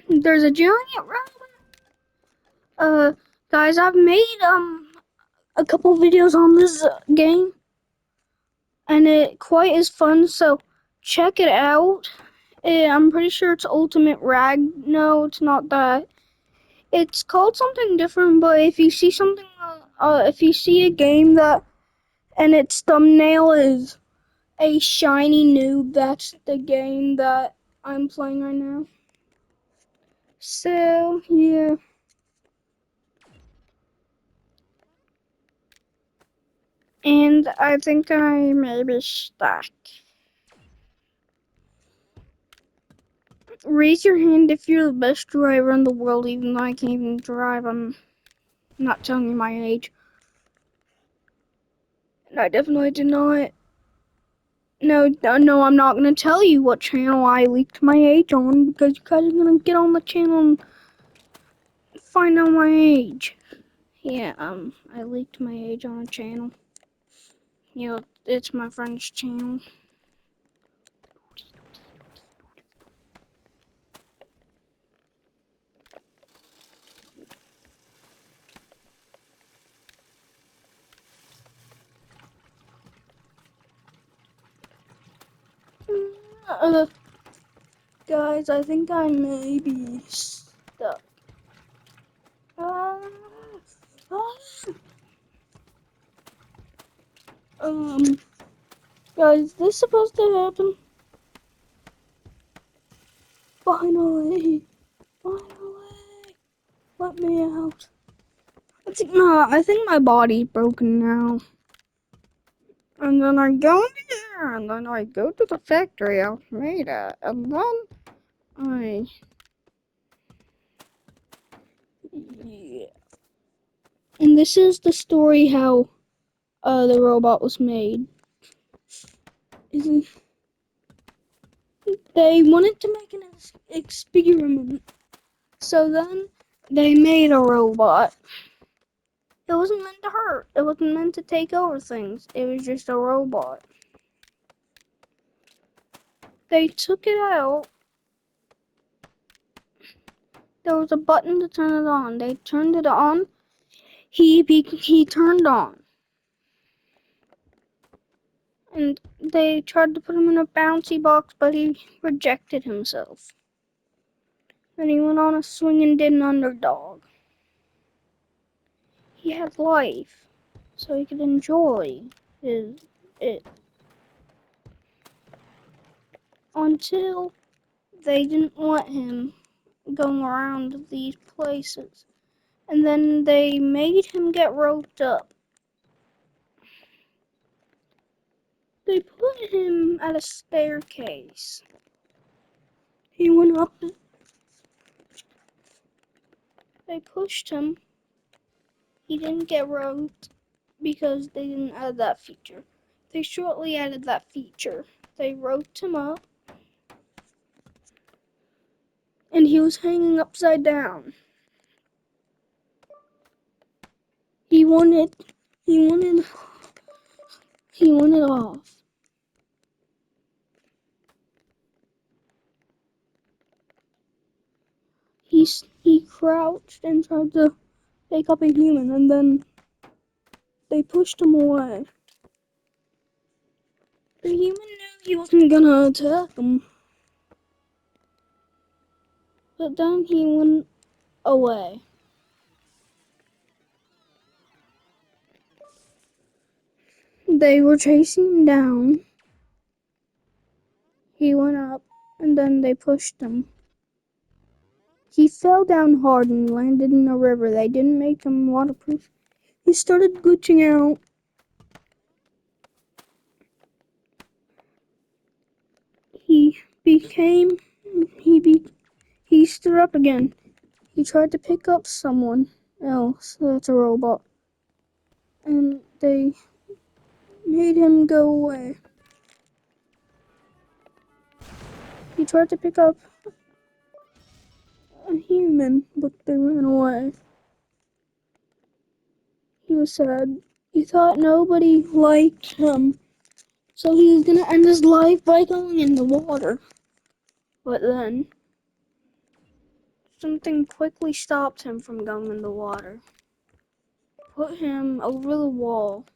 There's a giant robot. Guys, I've made a couple videos on this game, and it quite is fun. So check it out. I'm pretty sure it's Ultimate Rag. No, it's not that. It's called something different. But if you see something, if you see a game that and its thumbnail is a shiny noob, that's the game that I'm playing right now. So yeah. And I think I may be stuck. Raise your hand if you're the best driver in the world, even though I can't even drive. I'm not telling you my age. And I definitely did not. No, I'm not gonna tell you what channel I leaked my age on, because you guys are gonna get on the channel and find out my age. Yeah, I leaked my age on a channel. You know, it's my friend's channel. Guys, I think I may be stuck. Uh, um, guys, is this supposed to happen? Finally, let me out. I think my body's broken now. And then I go in here, and then I go to the factory I made it, and then I, yeah. And this is the story how the robot was made. They wanted to make an experiment, so then they made a robot. It wasn't meant to hurt. It wasn't meant to take over things. It was just a robot. They took it out. There was a button to turn it on. They turned it on. He turned on. And they tried to put him in a bouncy box, but he rejected himself. Then he went on a swing and did an underdog. He had life, so he could enjoy it. Until they didn't let him going around these places. And then they made him get roped up. They put him at a staircase. He went up. They pushed him. He didn't get roped because they didn't add that feature. They shortly added that feature. They roped him up. And he was hanging upside down. He wanted off. He crouched and tried to pick up a human, and then they pushed him away. The human knew he wasn't gonna attack him, but then he went away. They were chasing him down. He went up, and then they pushed him. He fell down hard and landed in a river. They didn't make him waterproof. He started glitching out. He became, he stood up again. He tried to pick up someone else, that's a robot, and they made him go away. He tried to pick up a human, but they ran away. He was sad. He thought nobody liked him So he was gonna end his life by going in the water. But then something quickly stopped him from going in the water. Put him over the wall.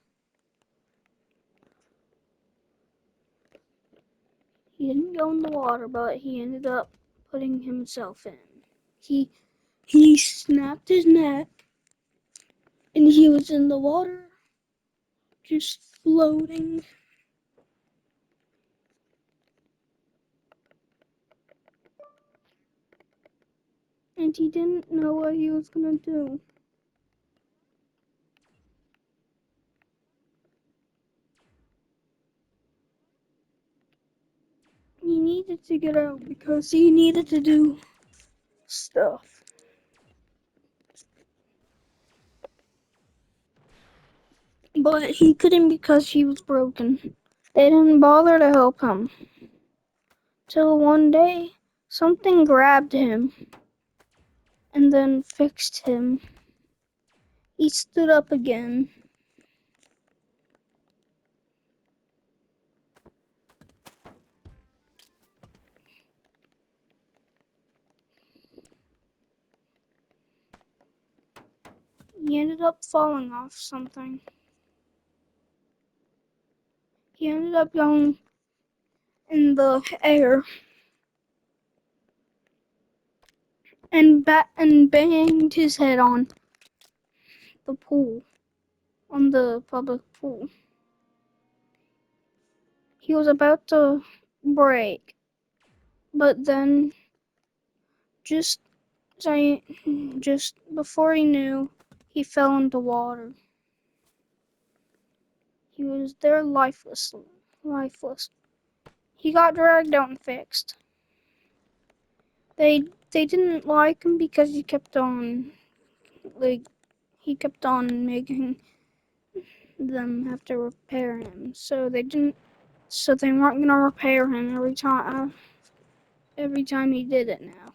He didn't go in the water, but he ended up putting himself in. He snapped his neck, and he was in the water, just floating. And he didn't know what he was gonna do. He needed to get out because he needed to do stuff. But he couldn't because he was broken. They didn't bother to help him. Till one day, something grabbed him and then fixed him. He stood up again. He ended up falling off something. He ended up going in the air and banged his head on the pool, on the public pool. He was about to break, but then just before he knew, he fell into water. He was there lifeless. He got dragged out and fixed. They didn't like him because he kept on making them have to repair him. So they weren't gonna repair him every time he did it now.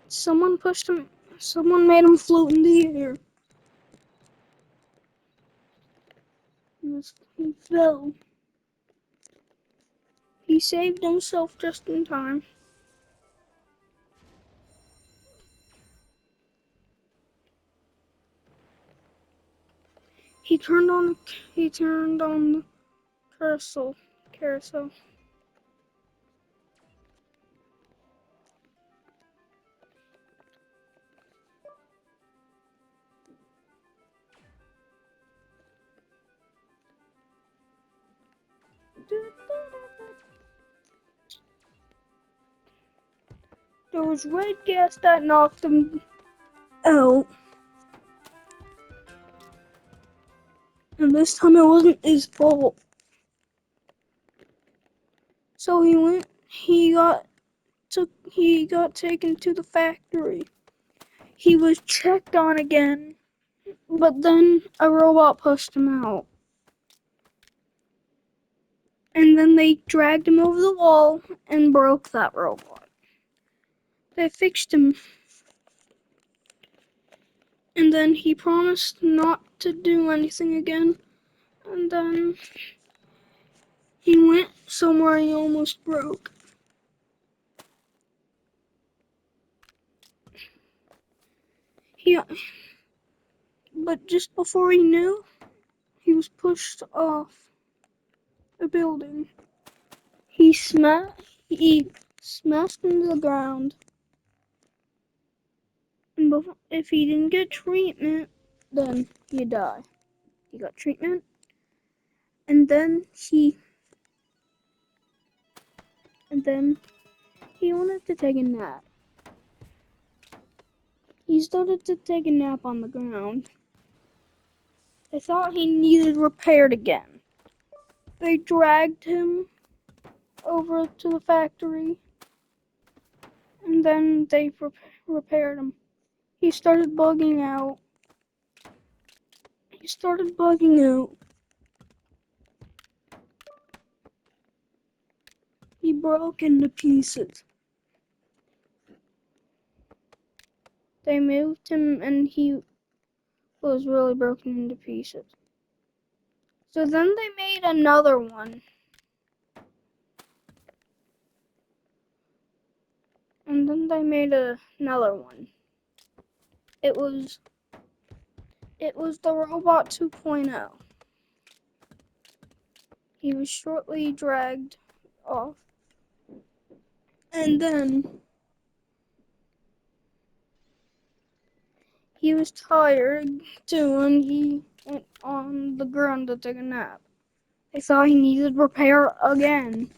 Someone pushed him. Someone made him float in the air. He fell. He saved himself just in time. He turned on the carousel. There was red gas that knocked him out. And this time it wasn't his fault. So he got taken to the factory. He was checked on again, but then a robot pushed him out. And then they dragged him over the wall and broke that robot. They fixed him. And then he promised not to do anything again. And then he went somewhere he almost broke. But just before he knew, he was pushed off a building. He smashed into the ground. And if he didn't get treatment, then he'd die. He got treatment, and then he wanted to take a nap. He started to take a nap on the ground. They thought he needed repaired again. They dragged him over to the factory, and then they repaired him. He started bugging out. He broke into pieces. They moved him, and he was really broken into pieces. So then they made another one. And then they made another one. It was the Robot 2.0. He was shortly dragged off. And then he was tired too, and he went on the ground to take a nap. They thought he needed repair again.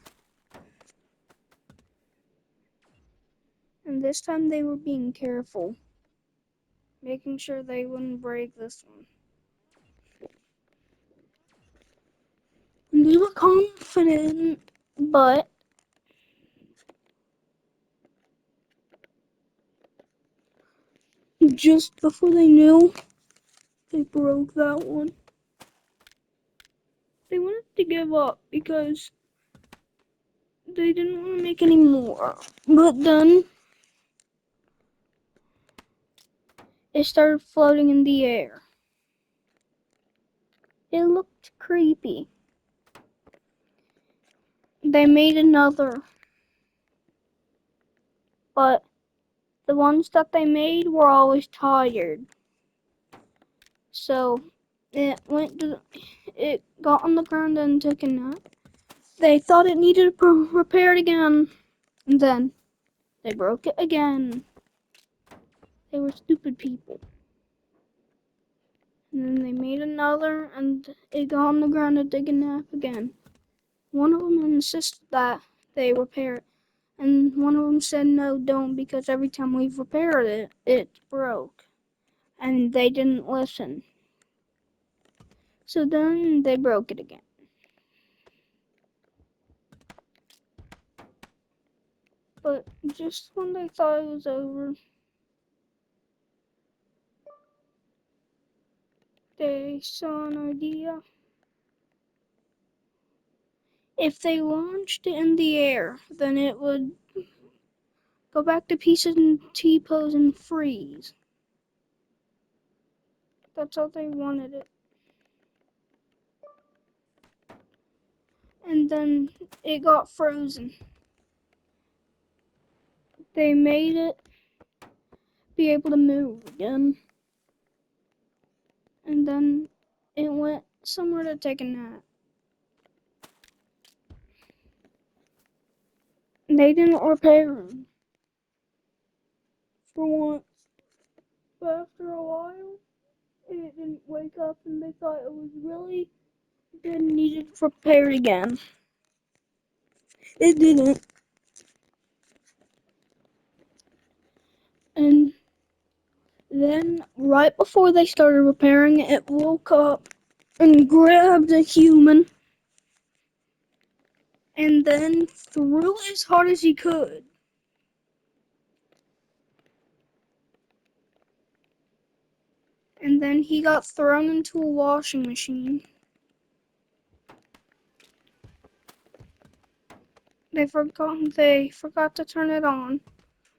And this time they were being careful, making sure they wouldn't break this one. And they were confident, but just before they knew, they broke that one. They wanted to give up because they didn't want to make any more. But then it started floating in the air. It looked creepy. They made another, but the ones that they made were always tired. So it got on the ground and took a nap. They thought it needed repaired again, and then they broke it again. They were stupid people. And then they made another, and it got on the ground to take a nap again. One of them insisted that they repair it, and one of them said, no, don't, because every time we've repaired it, it broke. And they didn't listen. So then they broke it again. But just when they thought it was over, they saw an idea. If they launched it in the air, then it would go back to pieces and T-pose and freeze. That's how they wanted it. And then it got frozen. They made it be able to move again. And then it went somewhere to take a nap. They didn't repair it for once. But after a while, it didn't wake up and they thought it was really good and needed repaired again. It didn't. And then, right before they started repairing it, it woke up and grabbed a human and then threw as hard as he could. And then he got thrown into a washing machine. They forgot to turn it on,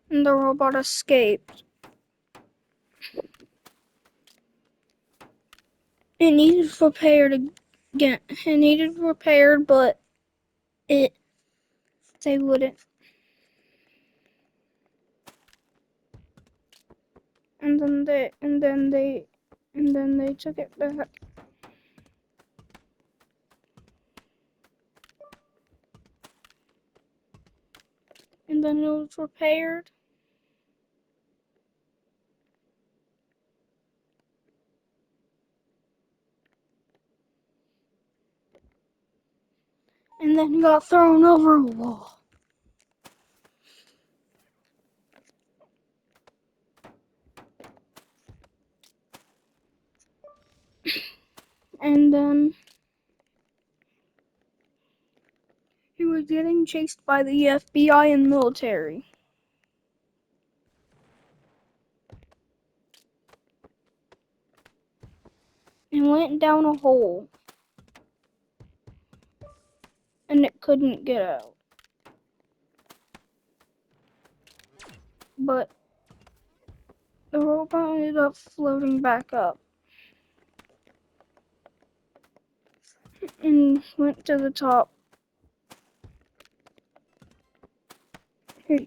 and the robot escaped. It needed repaired again. It needed repaired, but they wouldn't. And then they took it back. And then it was repaired. And then got thrown over a wall. And then he was getting chased by the FBI and military. And went down a hole. And it couldn't get out. But the robot ended up floating back up. and went to the top. Here.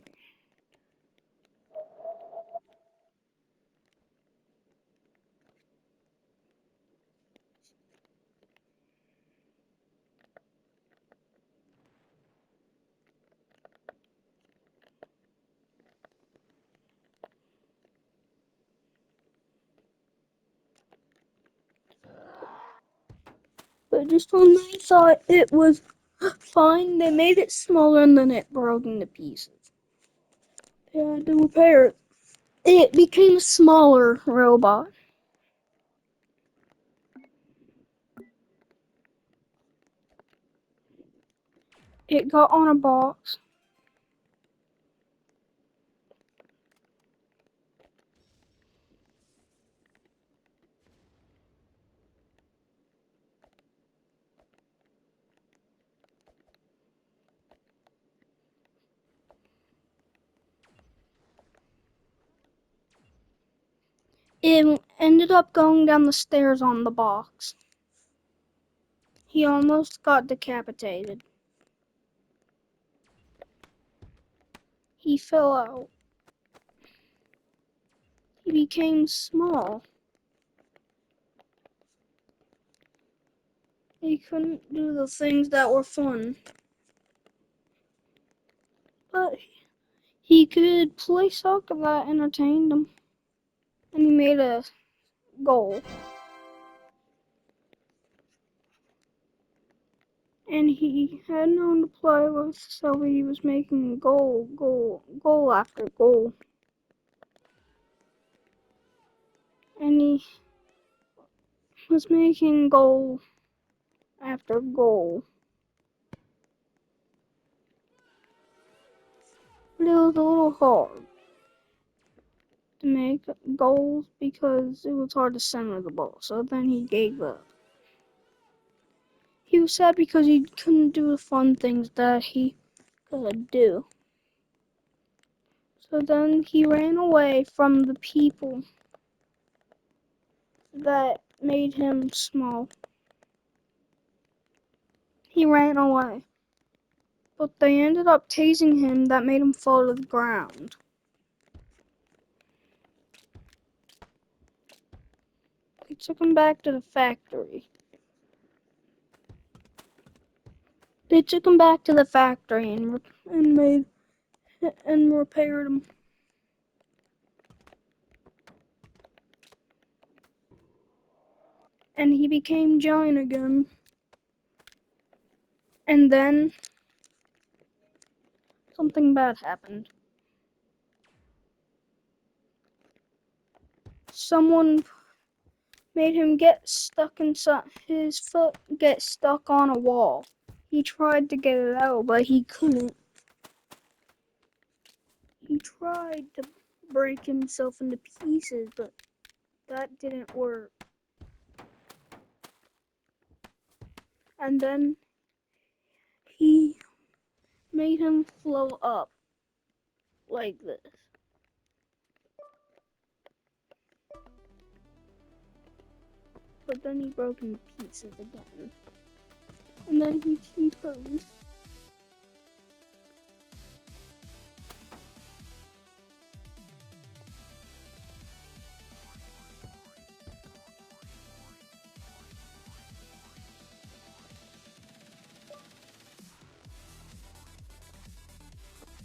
But just when they thought it was fine, they made it smaller and then it broke into pieces. They had to repair it. It became a smaller robot. It got on a box. It ended up going down the stairs on the box. He almost got decapitated. He fell out. He became small. He couldn't do the things that were fun. But he could play soccer that entertained him. And he made a goal. And he had no one to play with, so he was making goal after goal. And he was making goal after goal. But it was a little hard to make goals because it was hard to center the ball. So then he gave up. He was sad because he couldn't do the fun things that he could do. So then he ran away from the people that made him small. He ran away. But they ended up tasing him that made him fall to the ground. They took him back to the factory. They took him back to the factory and repaired him. And he became giant again. And then something bad happened. Someone made him get stuck inside his foot, get stuck on a wall. He tried to get it out, but he couldn't. He tried to break himself into pieces, but that didn't work. And then he made him flow up like this. But then he broke into pieces again. And then he froze.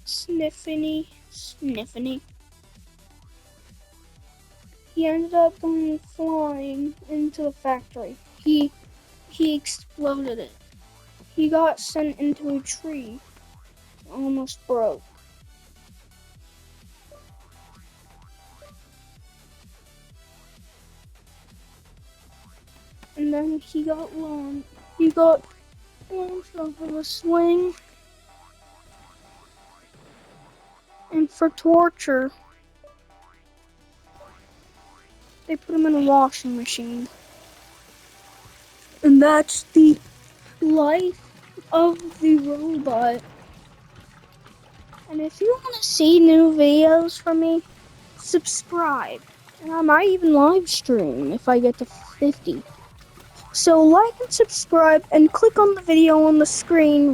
Sniffany. He ended up going flying into the factory. He exploded it. He got sent into a tree. Almost broke. And then he got launched off of a swing. And for torture, they put him in a washing machine. And that's the life of the robot. And if you want to see new videos from me, subscribe. And I might even live stream if I get to 50. So like and subscribe and click on the video on the screen